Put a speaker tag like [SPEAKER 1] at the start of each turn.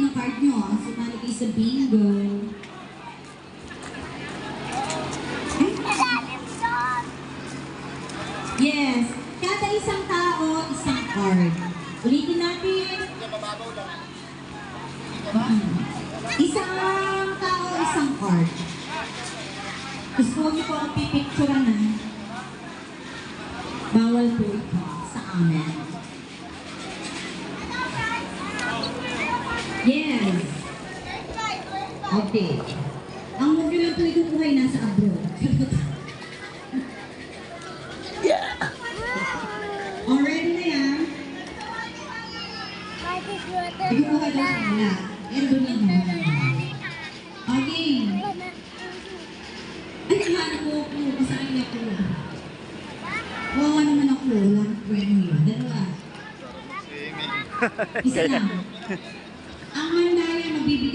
[SPEAKER 1] ng card nyo. Sumali kayo sa bingo. Yes. Kada isang tao, isang card. Ulitin natin. Isang tao, isang card. Gusto niyo po ako pipicturean na. Bawal po ito sa amin. Yes. Okay. Ang mobile lang po itong buhay nasa abroad. Already na yan? Hindi ko kayo sa wala. Endo niya mo. Okay. Ay, hanap ko ako. Kasaan niya ako. Wawa naman ako. Walang friend niyo. Dalawa. Isa lang.